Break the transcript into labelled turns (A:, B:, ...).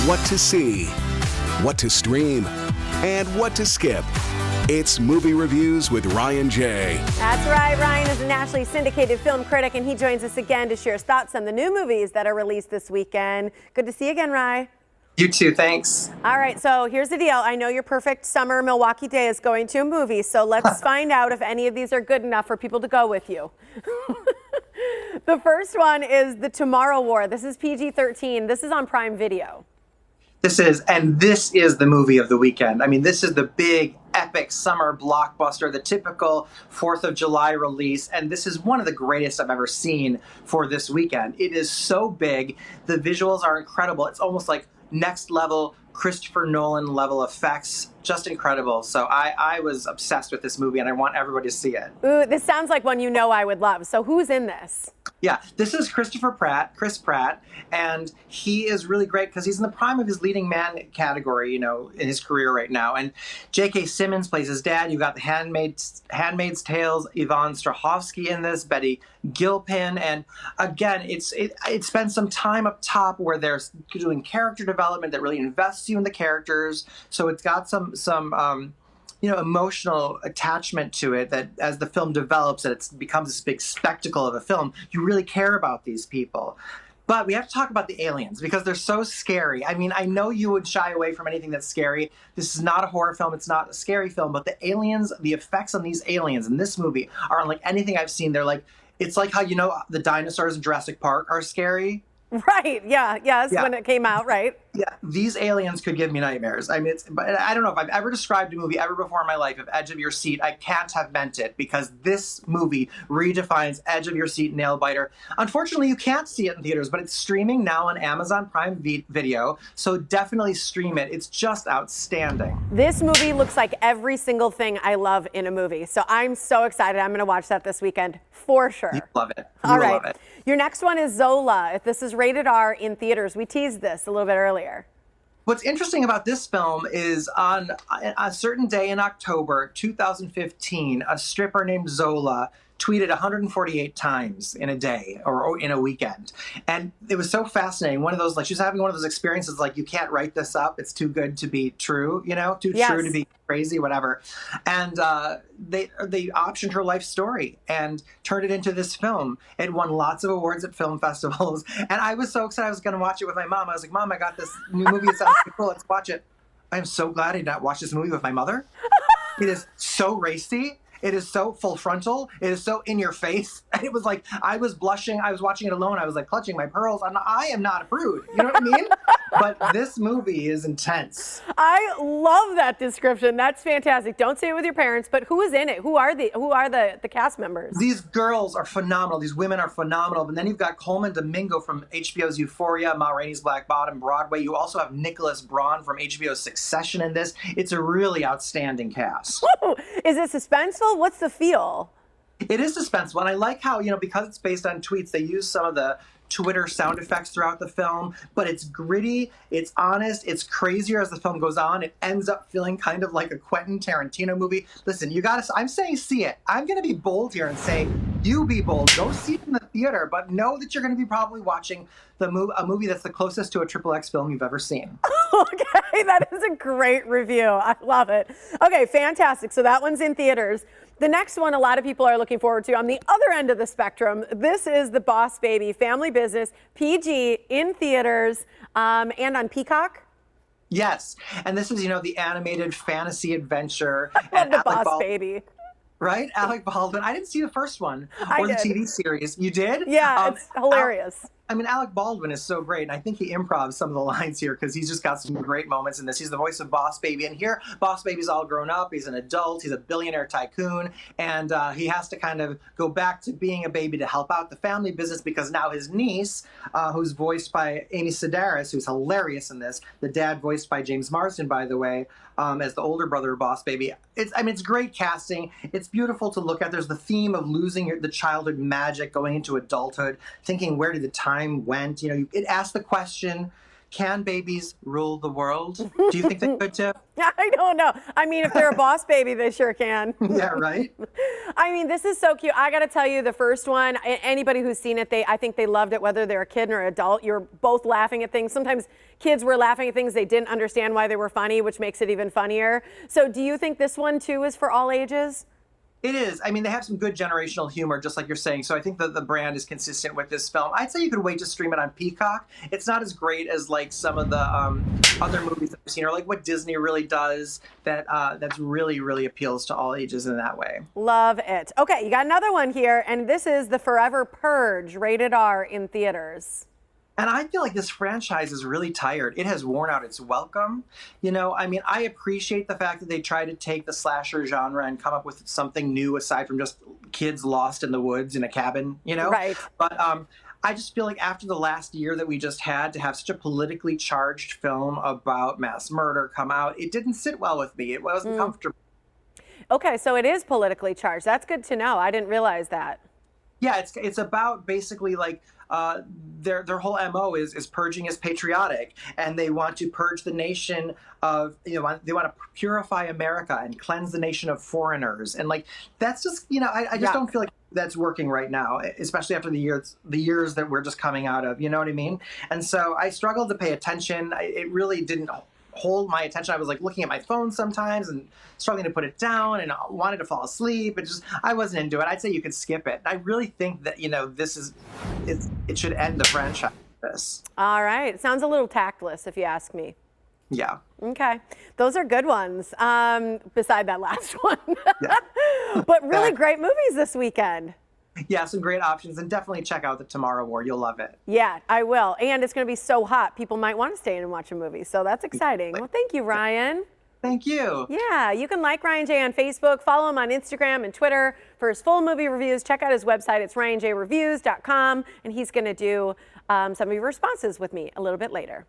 A: what to see, what to stream, and what to skip. It's Movie Reviews with Ryan J.
B: That's right. Ryan is a nationally syndicated film critic, and he joins us again to share his thoughts on the new movies that are released this weekend. Good to see you again, Ryan.
C: You too, thanks.
B: All right, so here's the deal. I know your perfect summer Milwaukee day is going to a movie, so let's find out if any of these are good enough for people to go with you. The first one is The Tomorrow War. This is PG-13. This is on Prime Video.
C: This is the movie of the weekend. I mean, this is the big, epic summer blockbuster, the typical 4th of July release, and this is one of the greatest I've ever seen for this weekend. It is so big. The visuals are incredible. It's almost like next level Christopher Nolan level effects. Just incredible. So I was obsessed with this movie, and I want everybody to see it.
B: Ooh, this sounds like one you know I would love. So who's in this?
C: Yeah, this is Chris Pratt, and he is really great because he's in the prime of his leading man category, you know, in his career right now. And J.K. Simmons plays his dad. You got the Handmaid's Tale's Yvonne Strahovski in this, Betty Gilpin, and again, it spends some time up top where they're doing character development that really invests you in the characters. So it's got some emotional attachment to it, that as the film develops and it becomes this big spectacle of a film, you really care about these people. But we have to talk about the aliens because they're so scary. I mean, I know you would shy away from anything that's scary. This is not a horror film. It's not a scary film. But the aliens, the effects on these aliens in this movie are unlike anything I've seen. It's like how, the dinosaurs in Jurassic Park are scary.
B: Right. Yes. When it came out, right?
C: Yeah, these aliens could give me nightmares. I mean, but I don't know if I've ever described a movie ever before in my life of edge of your seat. I can't have meant it because this movie redefines edge of your seat nail biter. Unfortunately, you can't see it in theaters, but it's streaming now on Amazon Prime Video. So definitely stream it. It's just outstanding.
B: This movie looks like every single thing I love in a movie. So I'm so excited. I'm going to watch that this weekend for sure.
C: You love it.
B: All right.
C: Love it.
B: Your next one is Zola. This is rated R in theaters. We teased this a little bit earlier.
C: What's interesting about this film is on a certain day in October 2015, a stripper named Zola tweeted 148 times in a day or in a weekend. And it was so fascinating. One of those, she was having one of those experiences you can't write this up. It's too good to be true, too true to be crazy, whatever. And they optioned her life story and turned it into this film. It won lots of awards at film festivals. And I was so excited. I was going to watch it with my mom. I was like, Mom, I got this new movie. It sounds pretty cool. Let's watch it. I am so glad I did not watch this movie with my mother. It is so racy. It is so full frontal. It is so in your face. And it was like, I was blushing. I was watching it alone. I was clutching my pearls. I am not a prude. You know what I mean? But this movie is intense.
B: I love that description. That's fantastic. Don't say it with your parents, but who is in it? Who are the cast members?
C: These girls are phenomenal. These women are phenomenal. But then you've got Coleman Domingo from HBO's Euphoria, Ma Rainey's Black Bottom, Broadway. You also have Nicholas Braun from HBO's Succession in this. It's a really outstanding cast.
B: Woo! Is it suspenseful? What's the feel?
C: It is suspenseful, and I like how, because it's based on tweets, they use some of the Twitter sound effects throughout the film, but it's gritty, it's honest, it's crazier as the film goes on. It ends up feeling kind of like a Quentin Tarantino movie. Listen, I'm saying see it. I'm going to be bold here and say, you be bold. Go see it in the theater, but know that you're going to be probably watching a movie that's the closest to a XXX film you've ever seen.
B: Okay, that is a great review. I love it. Okay, fantastic. So that one's in theaters. The next one a lot of people are looking forward to on the other end of the spectrum. This is The Boss Baby, family business, PG, in theaters, and on Peacock.
C: Yes, and this is, the animated fantasy adventure.
B: And The Boss Baby.
C: Right? Alec Baldwin. I didn't see the first one or the TV series. You did?
B: Yeah, it's hilarious.
C: Alec Baldwin is so great, and I think he improvs some of the lines here because he's just got some great moments in this. He's the voice of Boss Baby, and here, Boss Baby's all grown up. He's an adult. He's a billionaire tycoon, and he has to kind of go back to being a baby to help out the family business because now his niece, who's voiced by Amy Sedaris, who's hilarious in this, the dad voiced by James Marsden, by the way, as the older brother of Boss Baby. It's great casting. It's beautiful to look at. There's the theme of losing the childhood magic, going into adulthood, thinking where did the time went. It asks the question, Can babies rule the world? Do you think they could too?
B: I don't know. I mean, if they're a boss baby, they sure can.
C: Yeah, right?
B: I mean, this is so cute. I got to tell you, the first one, anybody who's seen it, I think they loved it, whether they're a kid or an adult. You're both laughing at things. Sometimes kids were laughing at things they didn't understand why they were funny, which makes it even funnier. So do you think this one, too, is for all ages?
C: It is. I mean, they have some good generational humor, just like you're saying. So I think that the brand is consistent with this film. I'd say you could wait to stream it on Peacock. It's not as great as like some of the other movies that I've seen, or like what Disney really does. That's really appeals to all ages in that way.
B: Love it. Okay, you got another one here, and this is the Forever Purge, rated R, in theaters.
C: And I feel like this franchise is really tired. It has worn out its welcome. You know, I mean, I appreciate the fact that they try to take the slasher genre and come up with something new aside from just kids lost in the woods in a cabin, you know?
B: Right.
C: But I just feel like after the last year that we just had, to have such a politically charged film about mass murder come out, it didn't sit well with me. It wasn't comfortable.
B: Okay, so it is politically charged. That's good to know. I didn't realize that.
C: Yeah, it's about basically like their whole MO is purging is patriotic, and they want to purge the nation of, you know, they want to purify America and cleanse the nation of foreigners, and like that's just, you know, I just don't feel like that's working right now, especially after the years that we're just coming out of, you know what I mean? And so I struggled to pay attention. It really didn't hold my attention. I was like looking at my phone sometimes and struggling to put it down, and wanted to fall asleep. I wasn't into it. I'd say you could skip it. I really think that, you know, it should end the franchise. This.
B: All right. It sounds a little tactless, if you ask me.
C: Yeah.
B: Okay. Those are good ones, beside that last one.
C: Yeah.
B: But really great movies this weekend.
C: Yeah, some great options, and definitely check out the Tomorrow War. You'll love it.
B: Yeah, I will. And it's going to be so hot, people might want to stay in and watch a movie. So that's exciting. Well, thank you, Ryan.
C: Thank you.
B: Yeah, you can like Ryan J on Facebook, follow him on Instagram and Twitter for his full movie reviews. Check out his website. It's ryanjreviews.com, and he's going to do some of your responses with me a little bit later.